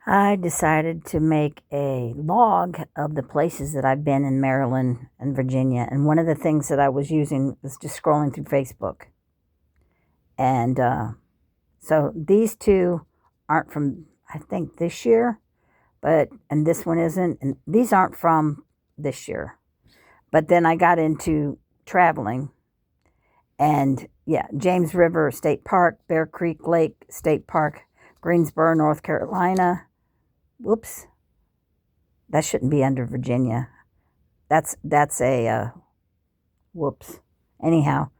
I decided to make a log of the places that I've been in Maryland and Virginia. And one of the things that I was using was just scrolling through Facebook. And so these two aren't from, I think, this year, and this one isn't. And these aren't from this year. But then I got into traveling. And yeah, James River State Park, Bear Creek Lake State Park, Greensboro, North Carolina. Whoops, that shouldn't be under Virginia. That's a whoops. Anyhow,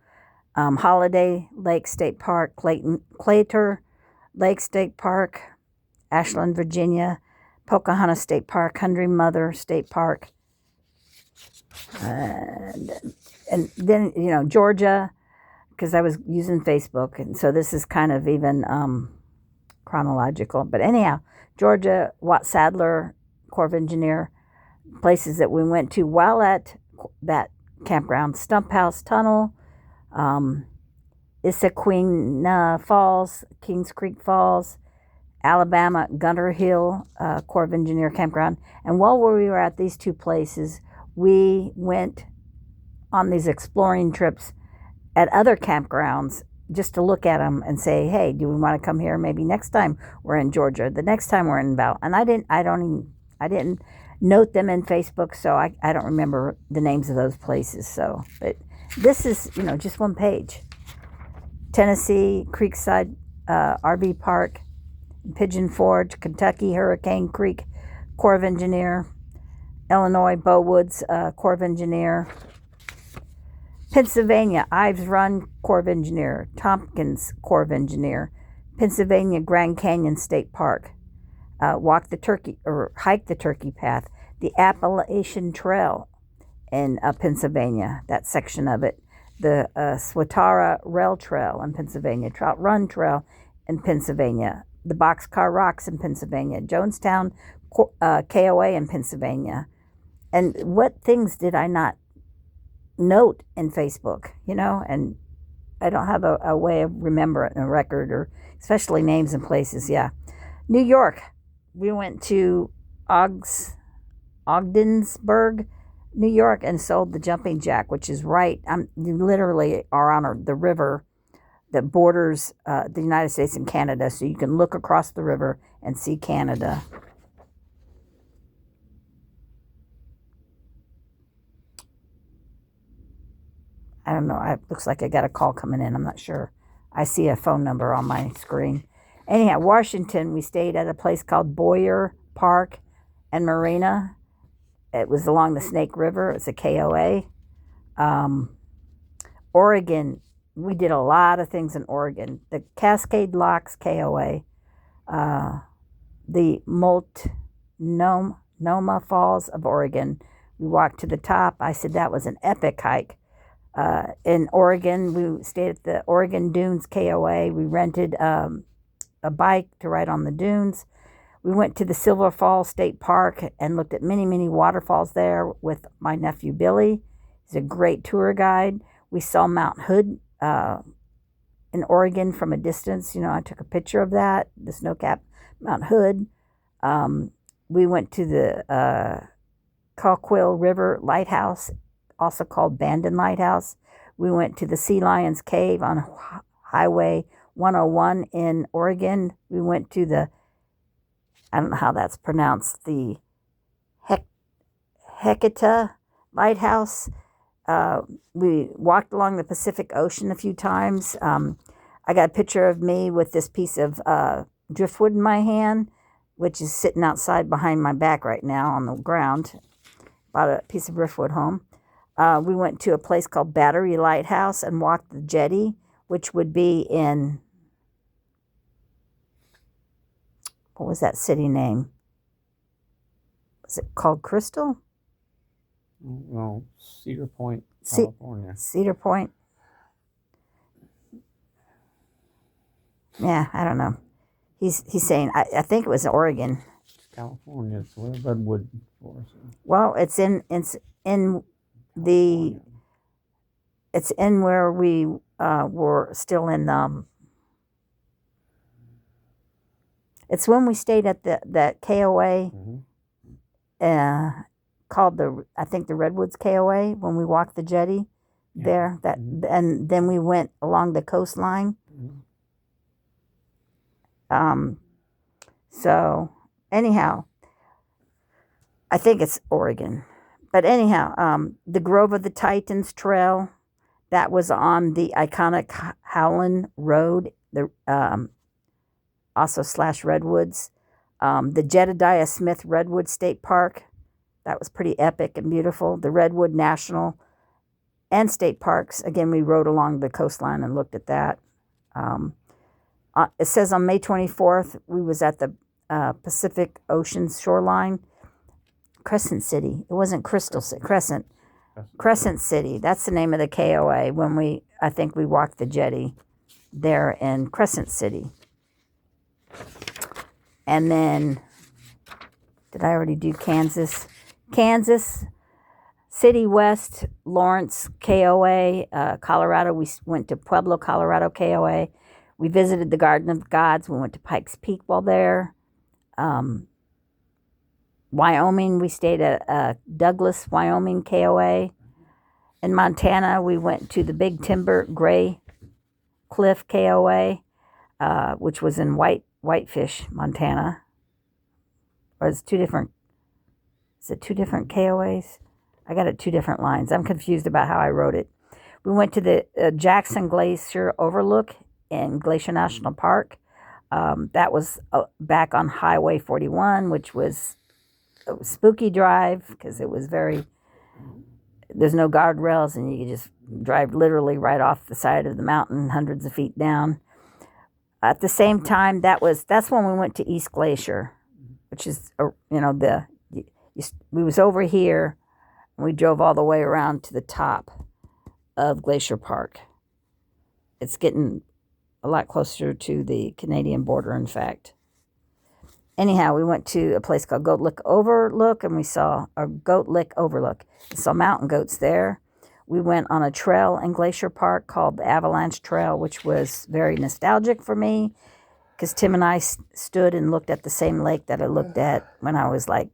Holiday Lake State Park, Claytor Lake State Park, Ashland, Virginia, Pocahontas State Park, Hungry Mother State Park, and, and then Georgia, because I was using Facebook, and so this is kind of even chronological. But anyhow, Georgia, Watt Sadler, Corps of Engineer, places that we went to while at that campground: Stump House Tunnel, um, Issaquena Falls, Kings Creek Falls, Alabama, Gunter Hill, Corps of Engineer campground. And while we were at these two places, we went on these exploring trips at other campgrounds just to look at them and say, hey, do we want to come here? Maybe next time we're in Georgia, the next time we're in Val. And I didn't note them in Facebook, so I don't remember the names of those places. So, but this is, just one page. Tennessee, Creekside RV Park, Pigeon Forge, Kentucky, Hurricane Creek, Corps of Engineer, Illinois, Bow Woods, Corps of Engineer, Pennsylvania, Ives Run, Corps of Engineer, Tompkins, Corps of Engineer, Pennsylvania, Grand Canyon State Park, hike the Turkey Path, the Appalachian Trail in Pennsylvania, that section of it, the Swatara Rail Trail in Pennsylvania, Trout Run Trail in Pennsylvania, the Boxcar Rocks in Pennsylvania, Jonestown KOA in Pennsylvania. And what things did I not note in Facebook, and I don't have a way of remembering a record, or especially names and places. Yeah. New York, we went to Ogdensburg, New York, and sold the Jumping Jack, which is right. You literally are on the river that borders the United States and Canada, so you can look across the river and see Canada. I don't know. It looks like I got a call coming in. I'm not sure. I see a phone number on my screen. Anyhow, Washington, we stayed at a place called Boyer Park and Marina. It was along the Snake River. It's a KOA. Um, Oregon, we did a lot of things in Oregon. The Cascade Locks KOA, the Multnomah Falls of Oregon. We walked to the top. I said that was an epic hike. In Oregon, we stayed at the Oregon Dunes KOA. We rented a bike to ride on the dunes. We went to the Silver Falls State Park and looked at many, many waterfalls there with my nephew Billy. He's a great tour guide. We saw Mount Hood in Oregon from a distance. I took a picture of that, the snow-capped Mount Hood. We went to the Coquille River Lighthouse, also called Bandon Lighthouse. We went to the Sea Lions Cave on Highway 101 in Oregon. We went to I don't know how that's pronounced, the Hecata Lighthouse. We walked along the Pacific Ocean a few times. I got a picture of me with this piece of driftwood in my hand, which is sitting outside behind my back right now on the ground. Bought a piece of driftwood home. We went to a place called Battery Lighthouse and walked the jetty, which would be in, what was that city name? Was it called Crystal? No, Cedar Point, California. Cedar Point. Yeah, I don't know. He's saying, I think it was Oregon. California, it's where redwood forest is. Well, it's in the, it's in where we were still in, It's when we stayed at that KOA called I think the Redwoods KOA, when we walked the jetty there. And then we went along the coastline. So anyhow, I think it's Oregon. But anyhow, the Grove of the Titans Trail, that was on the iconic Howland Road, the also / Redwoods. The Jedediah Smith Redwood State Park, that was pretty epic and beautiful. The Redwood National and State Parks, again, we rode along the coastline and looked at that. It says on May 24th, we was at the Pacific Ocean shoreline. Crescent City. It wasn't Crystal City. Crescent City. That's the name of the KOA. I think we walked the jetty there in Crescent City. And then, did I already do Kansas? Kansas City West, Lawrence KOA, Colorado. We went to Pueblo, Colorado KOA. We visited the Garden of the Gods. We went to Pikes Peak while there. Wyoming, we stayed at Douglas, Wyoming KOA. In Montana, we went to the Big Timber Gray Cliff KOA, which was in Whitefish, Montana. Or is it two different KOAs? I got it 2 different lines. I'm confused about how I wrote it. We went to the Jackson Glacier Overlook in Glacier National Park. That was back on Highway 41, which was a spooky drive because it was there's no guardrails and you could just drive literally right off the side of the mountain, hundreds of feet down. At the same time, that's when we went to East Glacier, which is, we was over here and we drove all the way around to the top of Glacier Park. It's getting a lot closer to the Canadian border, in fact. Anyhow, we went to a place called Goat Lick Overlook, and we saw mountain goats there. We went on a trail in Glacier Park called the Avalanche Trail, which was very nostalgic for me because Tim and I stood and looked at the same lake that I looked at when I was like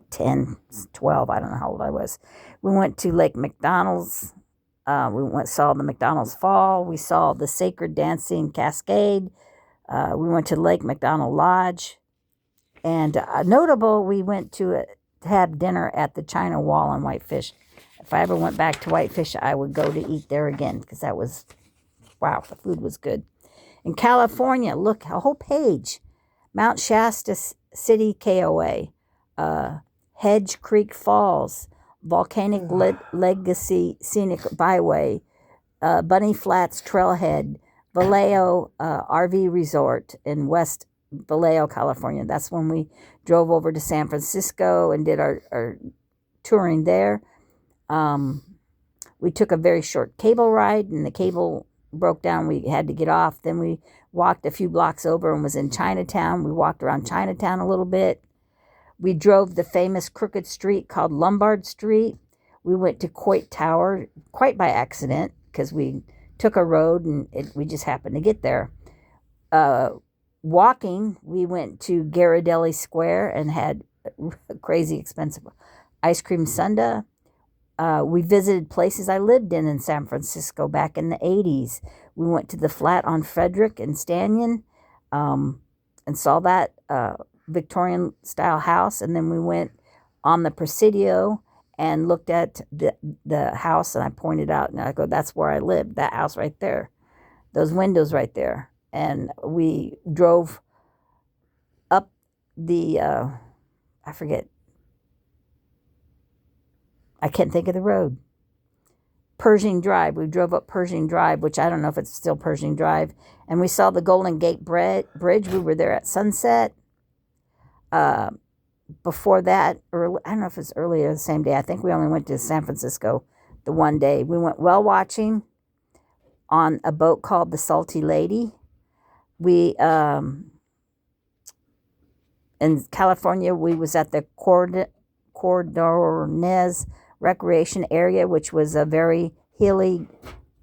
10, 12. I don't know how old I was. We went to Lake McDonald's. Saw the McDonald's Fall. We saw the Sacred Dancing Cascade. We went to Lake McDonald Lodge. And notable, we went to have dinner at the China Wall in Whitefish. If I ever went back to Whitefish, I would go to eat there again because the food was good. In California, look, a whole page. Mount Shasta City KOA, Hedge Creek Falls, Volcanic Legacy Scenic Byway, Bunny Flats Trailhead, Vallejo RV Resort in West Vallejo, California. That's when we drove over to San Francisco and did our touring there. We took a very short cable ride, and the cable broke down. We had to get off. Then we walked a few blocks over and was in Chinatown. We walked around Chinatown a little bit. We drove the famous crooked street called Lombard Street. We went to Coit Tower quite by accident because we took a road and we just happened to get there. Walking, we went to Ghirardelli Square and had a crazy expensive ice cream sundae. We visited places I lived in San Francisco back in the 80s. We went to the flat on Frederick and Stanton and saw that Victorian style house, and then we went on the Presidio and looked at the house, and I pointed out and I go, that's where I lived, that house right there, those windows right there. And we drove up the I can't think of the road. Pershing Drive. We drove up Pershing Drive, which I don't know if it's still Pershing Drive, and we saw the Golden Gate Bridge. We were there at sunset. Before that, I don't know if it's earlier the same day. I think we only went to San Francisco the one day. We went whale watching on a boat called the Salty Lady. We in California, we was at the Cordonez Recreation Area, which was a very hilly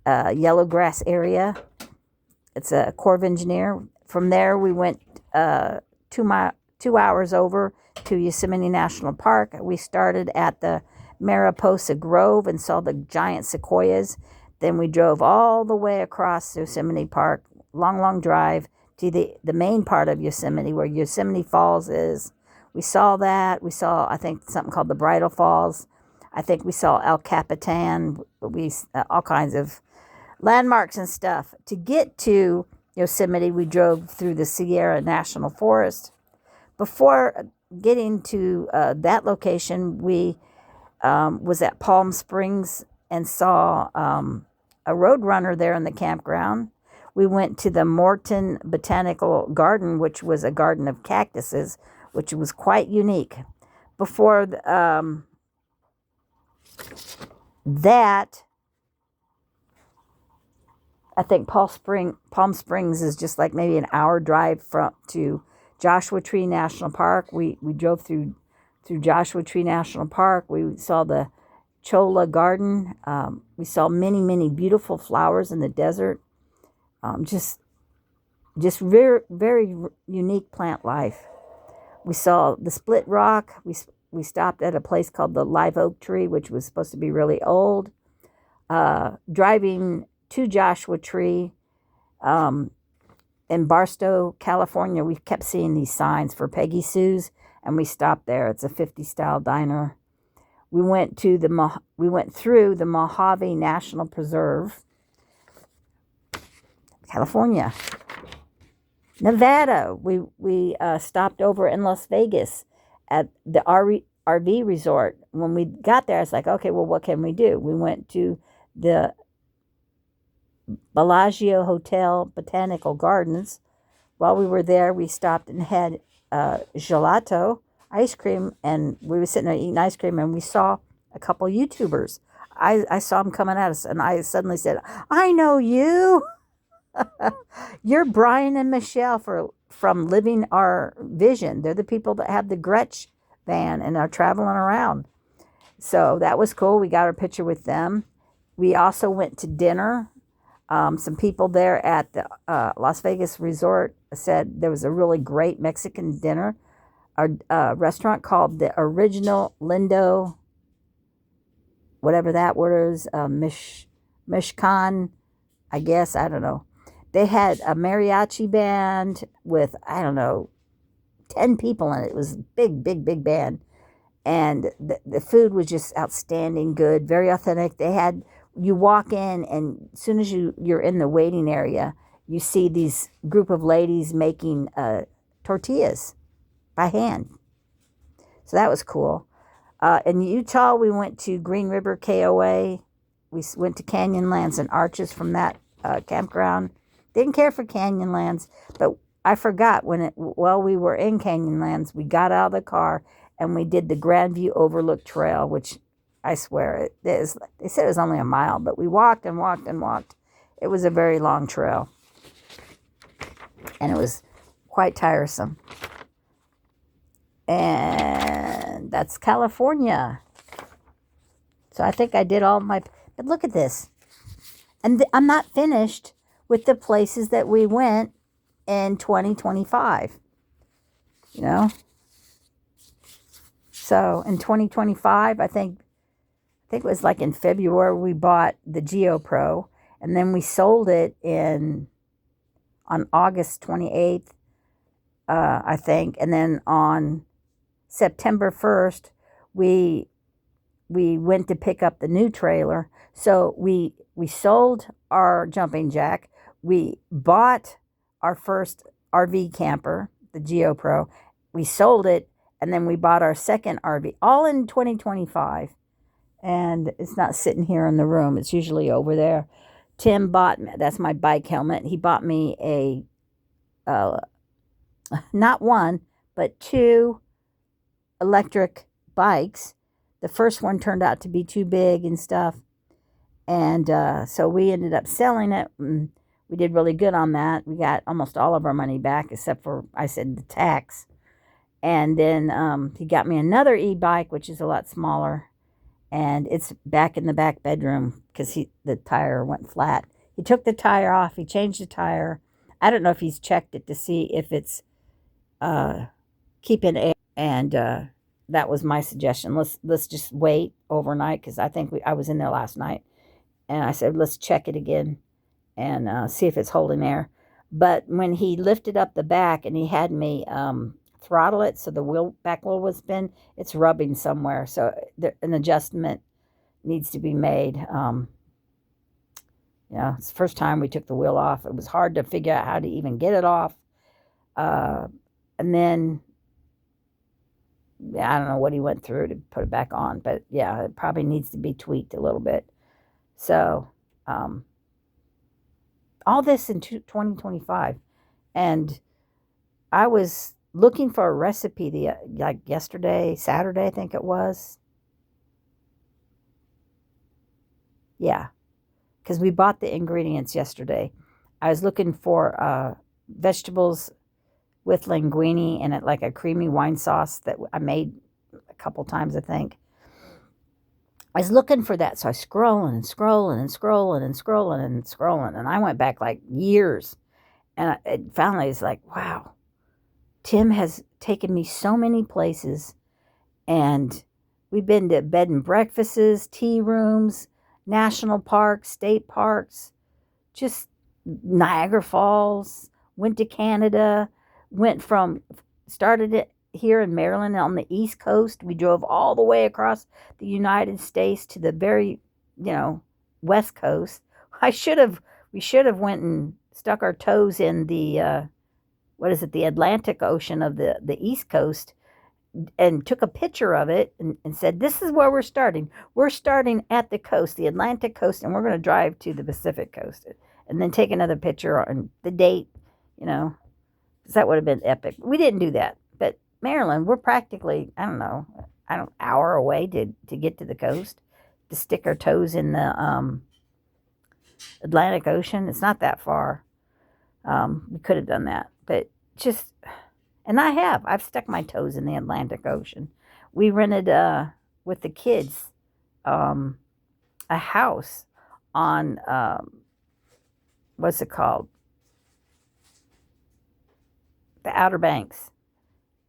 yellow grass area. It's a Corps of Engineer. From there, we went uh, 2 hours over to Yosemite National Park. We started at the Mariposa Grove and saw the giant sequoias. Then we drove all the way across Yosemite Park, long drive to the main part of Yosemite where Yosemite Falls is. We saw that. We saw, I think, something called the Bridal Falls. I think we saw El Capitan. All kinds of landmarks and stuff. To get to Yosemite, we drove through the Sierra National Forest. Before getting to that location, we was at Palm Springs and saw a roadrunner there in the campground. We went to the Morton Botanical Garden, which was a garden of cactuses, which was quite unique. Before that, I think Palm Springs is just like maybe an hour drive to Joshua Tree National Park. We drove through Joshua Tree National Park. We saw the Cholla Garden. We saw many beautiful flowers in the desert. Just very very unique plant life. We saw the Split Rock. We stopped at a place called the Live Oak Tree, which was supposed to be really old. Driving to Joshua Tree in Barstow, California, we kept seeing these signs for Peggy Sue's, and we stopped there. It's a 50 style diner. We went through the Mojave National Preserve, California. Nevada, we stopped over in Las Vegas at the RV resort. When we got there, I was like, okay, well, what can we do? We went to the Bellagio Hotel Botanical Gardens. While we were there, we stopped and had gelato ice cream, and we were sitting there eating ice cream, and we saw a couple YouTubers. I saw them coming at us, and I suddenly said, I know you. You're Brian and Michelle from Living Our Vision. They're the people that have the Gretsch van and are traveling around. So that was cool. We got a picture with them. We also went to dinner. Some people there at the Las Vegas resort said there was a really great Mexican dinner, a restaurant called the Original Lindo, whatever that word is, Mishkan, I guess, I don't know. They had a mariachi band with, I don't know, 10 people in it. It was a big band. And the food was just outstanding, good, very authentic. You walk in, and as soon as you're in the waiting area, you see these group of ladies making tortillas by hand. So that was cool. In Utah, we went to Green River KOA. We went to Canyonlands and Arches from that campground. Didn't care for Canyonlands, but I forgot while we were in Canyonlands, we got out of the car and we did the Grandview Overlook Trail, which I swear they said it was only a mile, but we walked and walked and walked. It was a very long trail, and it was quite tiresome. And that's California. So I think I did all my, but look at this. And I'm not finished with the places that we went in 2025, So in 2025, I think it was like in February, we bought the GeoPro, and then we sold it on August 28th, I think. And then on September 1st, we went to pick up the new trailer. So we sold our jumping jack. We bought our first RV camper, the GeoPro. We sold it, and then we bought our second RV, all in 2025. And it's not sitting here in the room. It's usually over there. Tim that's my bike helmet. He bought me not one, but two electric bikes. The first one turned out to be too big and stuff. And so we ended up selling it. And we did really good on that. We got almost all of our money back, except for, I said, the tax. And then he got me another e-bike, which is a lot smaller. And it's back in the back bedroom because the tire went flat. He took the tire off. He changed the tire. I don't know if he's checked it to see if it's keep in air. And that was my suggestion. Let's just wait overnight, because I think I was in there last night, and I said let's check it again and see if it's holding air. But when he lifted up the back and he had me throttle it so the back wheel would spin, it's rubbing somewhere. So an adjustment needs to be made. It's the first time we took the wheel off. It was hard to figure out how to even get it off. And then I don't know what he went through to put it back on, but yeah, it probably needs to be tweaked a little bit. So all this in 2025. And I was looking for a recipe like yesterday, Saturday, I think it was. Yeah, because we bought the ingredients yesterday. I was looking for vegetables with linguine and like a creamy wine sauce that I made a couple times, I think. I was looking for that, so I was scrolling and scrolling and scrolling and scrolling and scrolling, and I went back like years, and finally it's like, wow, Tim has taken me so many places, and we've been to bed and breakfasts, tea rooms, national parks, state parks, just Niagara Falls, went to Canada, started it here in Maryland on the East Coast. We drove all the way across the United States to the very, West Coast. We should have went and stuck our toes in the, the Atlantic Ocean of the East Coast, and took a picture of it and said, this is where we're starting. We're starting at the coast, the Atlantic coast, and we're going to drive to the Pacific coast, and then take another picture on the date, because that would have been epic. We didn't do that. But Maryland, we're practically, an hour away to get to the coast, to stick our toes in the Atlantic Ocean. It's not that far. We could have done that, but and I've stuck my toes in the Atlantic Ocean. We rented, with the kids, a house on, what's it called? The Outer Banks.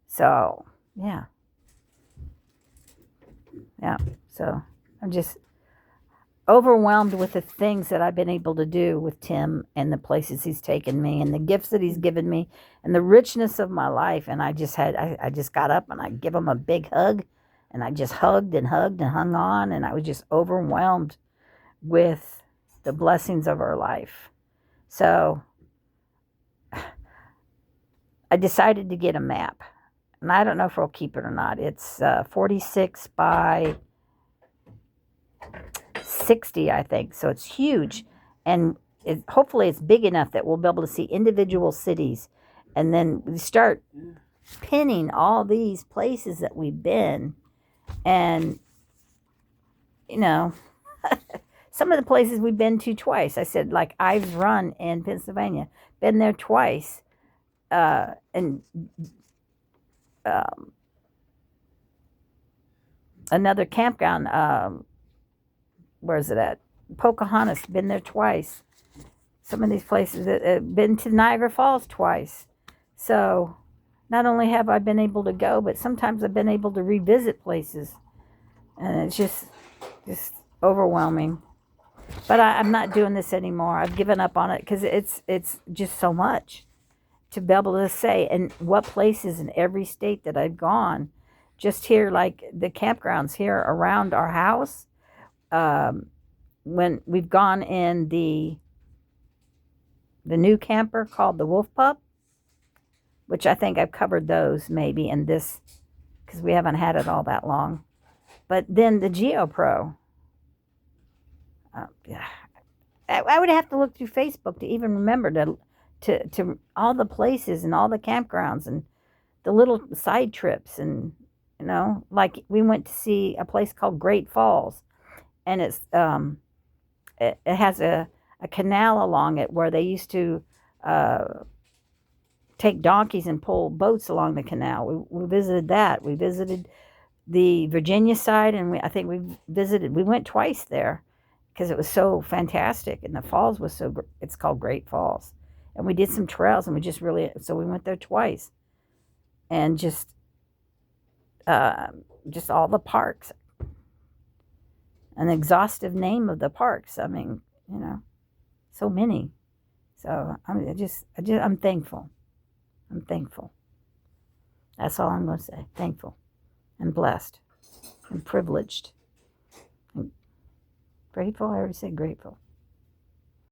So, yeah. Yeah. So I'm just overwhelmed with the things that I've been able to do with Tim, and the places he's taken me, and the gifts that he's given me, and the richness of my life. And I just got up and I give him a big hug, and I just hugged and hugged and hung on. And I was just overwhelmed with the blessings of our life. So I decided to get a map, and I don't know if we'll keep it or not. It's 46 by 60, I think. So it's huge, and hopefully it's big enough that we'll be able to see individual cities, and then we start pinning all these places that we've been. And some of the places we've been to twice. I said, like Ives Run in Pennsylvania, been there twice. And another campground, where is it at? Pocahontas, been there twice. Some of these places, been to Niagara Falls twice. So not only have I been able to go, but sometimes I've been able to revisit places. And it's just overwhelming. But I'm not doing this anymore. I've given up on it, because it's just so much to be able to say, and what places in every state that I've gone, just here, like the campgrounds here around our house. When we've gone in the new camper called the Wolf Pup, which I think I've covered those maybe in this, because we haven't had it all that long. But then the GeoPro, I would have to look through Facebook to even remember to all the places and all the campgrounds and the little side trips. And like we went to see a place called Great Falls, and it's it has a canal along it where they used to take donkeys and pull boats along the canal. We visited that. We visited the Virginia side, and I think we went twice there, because it was so fantastic, and the falls was it's called Great Falls. And we did some trails, and so we went there twice. and just all the parks, an exhaustive name of the parks. I mean, so many. So I'm thankful. I'm thankful. That's all I'm going to say. Thankful and blessed and privileged and grateful. I already said grateful.